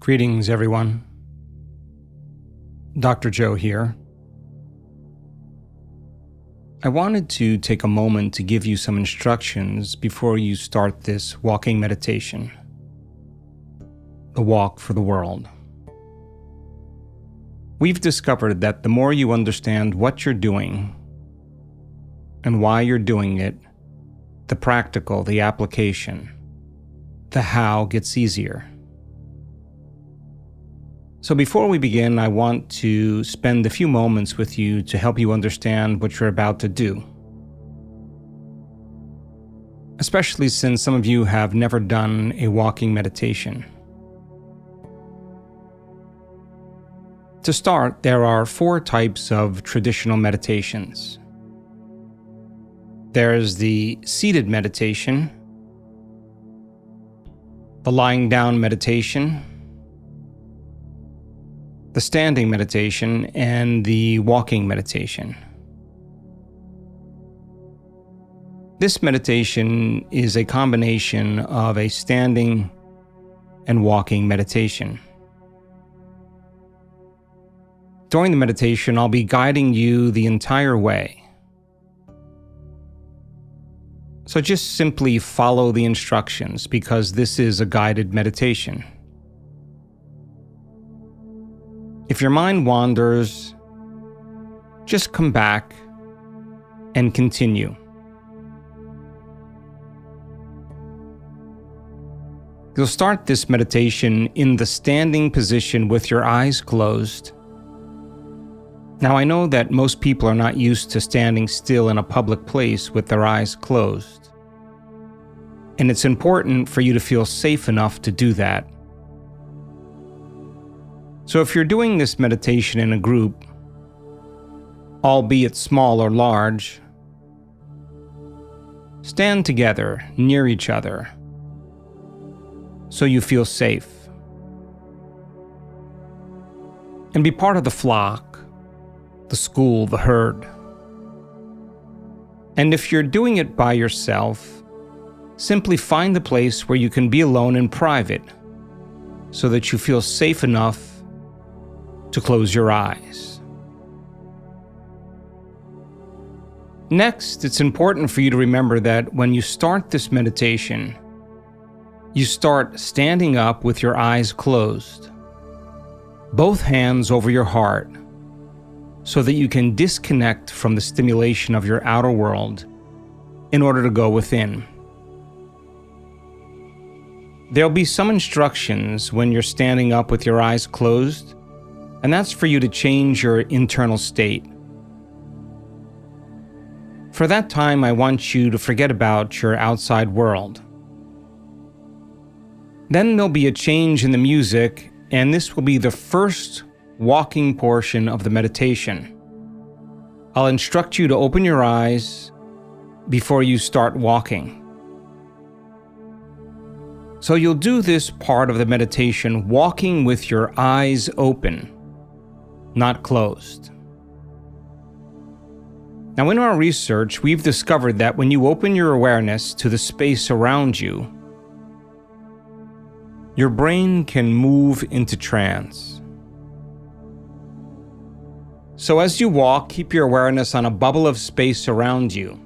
Greetings, everyone. Dr. Joe here. I wanted to take a moment to give you some instructions before you start this walking meditation, the walk for the world. We've discovered that the more you understand what you're doing and why you're doing it, the practical, the application, the how gets easier. So before we begin, I want to spend a few moments with you to help you understand what you're about to do. Especially since some of you have never done a walking meditation. To start, there are 4 types of traditional meditations. There's the seated meditation, the lying down meditation, the standing meditation, and the walking meditation. This meditation is a combination of a standing and walking meditation. During the meditation, I'll be guiding you the entire way. So just simply follow the instructions because this is a guided meditation. If your mind wanders, just come back and continue. You'll start this meditation in the standing position with your eyes closed. Now, I know that most people are not used to standing still in a public place with their eyes closed. And it's important for you to feel safe enough to do that. So if you're doing this meditation in a group, albeit small or large, stand together near each other so you feel safe. And be part of the flock, the school, the herd. And if you're doing it by yourself, simply find a place where you can be alone in private so that you feel safe enough to close your eyes. Next, it's important for you to remember that when you start this meditation, you start standing up with your eyes closed, both hands over your heart, so that you can disconnect from the stimulation of your outer world in order to go within. There'll be some instructions when you're standing up with your eyes closed, and that's for you to change your internal state. For that time, I want you to forget about your outside world. Then there'll be a change in the music, and this will be the first walking portion of the meditation. I'll instruct you to open your eyes before you start walking. So you'll do this part of the meditation walking with your eyes open, not closed. Now, in our research, we've discovered that when you open your awareness to the space around you, your brain can move into trance. So as you walk, keep your awareness on a bubble of space around you,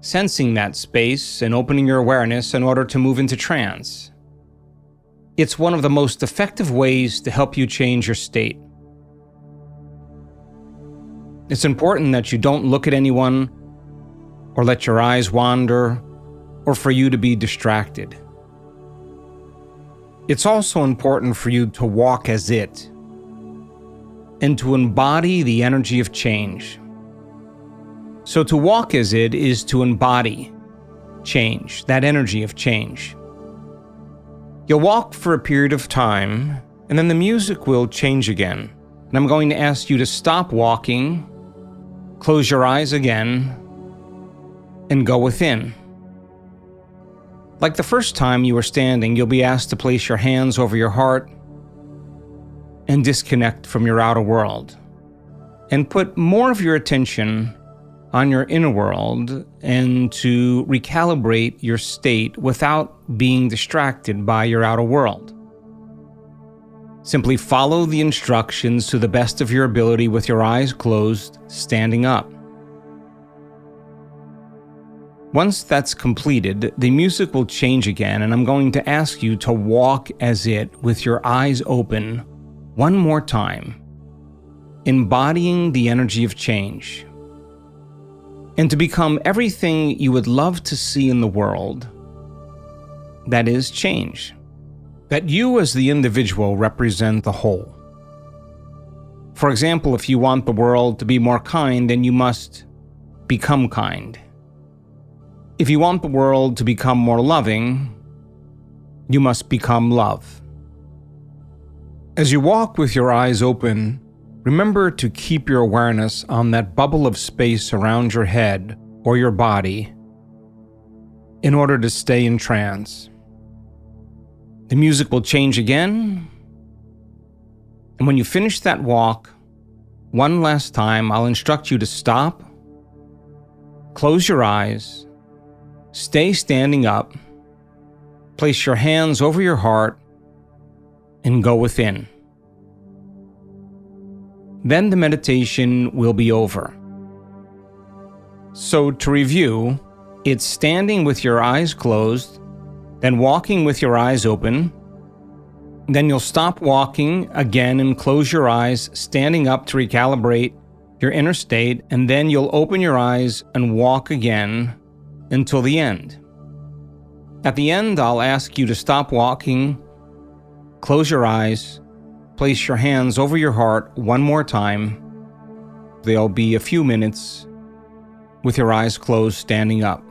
sensing that space and opening your awareness in order to move into trance. It's one of the most effective ways to help you change your state. It's important that you don't look at anyone or let your eyes wander or for you to be distracted. It's also important for you to walk as it and to embody the energy of change. So to walk as it is to embody change, that energy of change. You'll walk for a period of time, and then the music will change again. And I'm going to ask you to stop walking, close your eyes again, and go within. Like the first time you were standing, you'll be asked to place your hands over your heart and disconnect from your outer world, and put more of your attention on your inner world and to recalibrate your state without being distracted by your outer world. Simply follow the instructions to the best of your ability with your eyes closed, standing up. Once that's completed, the music will change again, and I'm going to ask you to walk as it with your eyes open one more time, embodying the energy of change, and to become everything you would love to see in the world. That is change. That you as the individual represent the whole. For example, if you want the world to be more kind, then you must become kind. If you want the world to become more loving, you must become love. As you walk with your eyes open, remember to keep your awareness on that bubble of space around your head or your body in order to stay in trance. The music will change again, and when you finish that walk, one last time, I'll instruct you to stop, close your eyes, stay standing up, place your hands over your heart, and go within. Then the meditation will be over. So to review, it's standing with your eyes closed, then walking with your eyes open. Then you'll stop walking again and close your eyes, standing up to recalibrate your inner state, and then you'll open your eyes and walk again until the end. At the end, I'll ask you to stop walking, close your eyes, place your hands over your heart one more time. There'll be a few minutes with your eyes closed, standing up.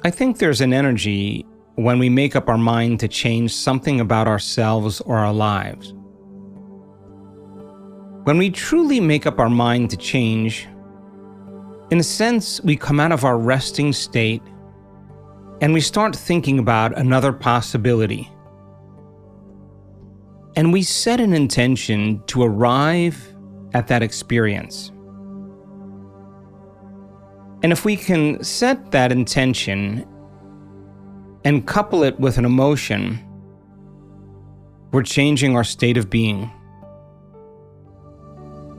I think there's an energy when we make up our mind to change something about ourselves or our lives. When we truly make up our mind to change, in a sense, we come out of our resting state and we start thinking about another possibility. And we set an intention to arrive at that experience. And if we can set that intention and couple it with an emotion, we're changing our state of being.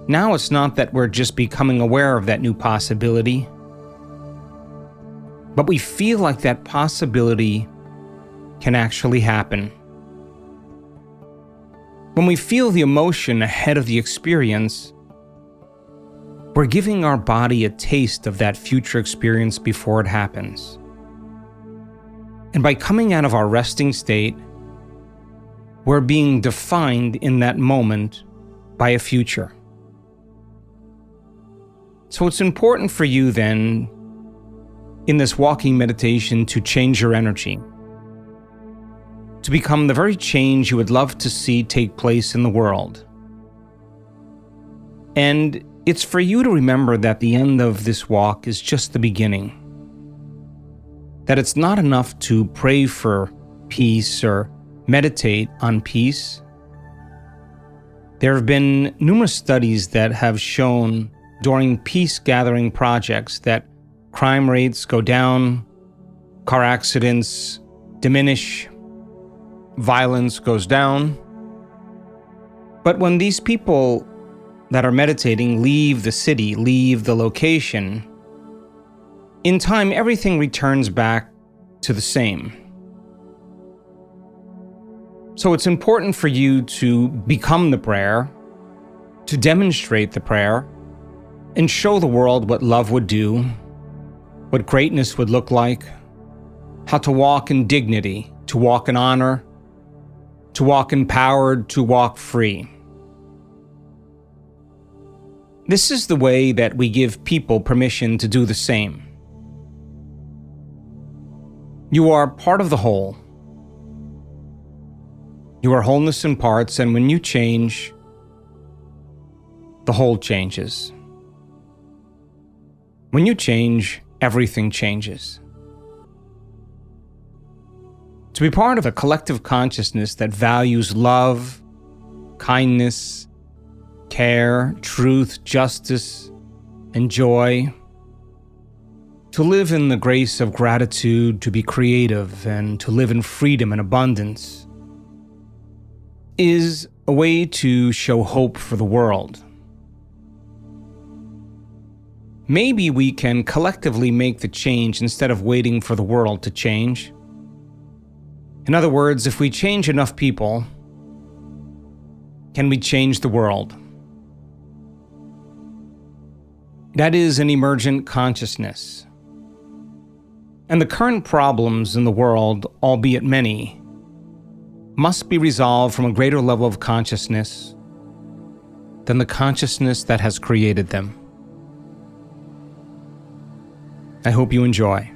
Now it's not that we're just becoming aware of that new possibility, but we feel like that possibility can actually happen. When we feel the emotion ahead of the experience, we're giving our body a taste of that future experience before it happens. And by coming out of our resting state, we're being defined in that moment by a future. So it's important for you then, in this walking meditation, to change your energy, to become the very change you would love to see take place in the world. And it's for you to remember that the end of this walk is just the beginning. That it's not enough to pray for peace or meditate on peace. There have been numerous studies that have shown during peace-gathering projects that crime rates go down, car accidents diminish, violence goes down. But when these people that are meditating leave the city, leave the location, in time everything returns back to the same. So it's important for you to become the prayer, to demonstrate the prayer, and show the world what love would do, what greatness would look like, how to walk in dignity, to walk in honor, to walk empowered, to walk free. This is the way that we give people permission to do the same. You are part of the whole. You are wholeness in parts, and when you change, the whole changes. When you change, everything changes. To be part of a collective consciousness that values love, kindness, care, truth, justice, and joy, to live in the grace of gratitude, to be creative, and to live in freedom and abundance, is a way to show hope for the world. Maybe we can collectively make the change instead of waiting for the world to change. In other words, if we change enough people, can we change the world? That is an emergent consciousness. And the current problems in the world, albeit many, must be resolved from a greater level of consciousness than the consciousness that has created them. I hope you enjoy.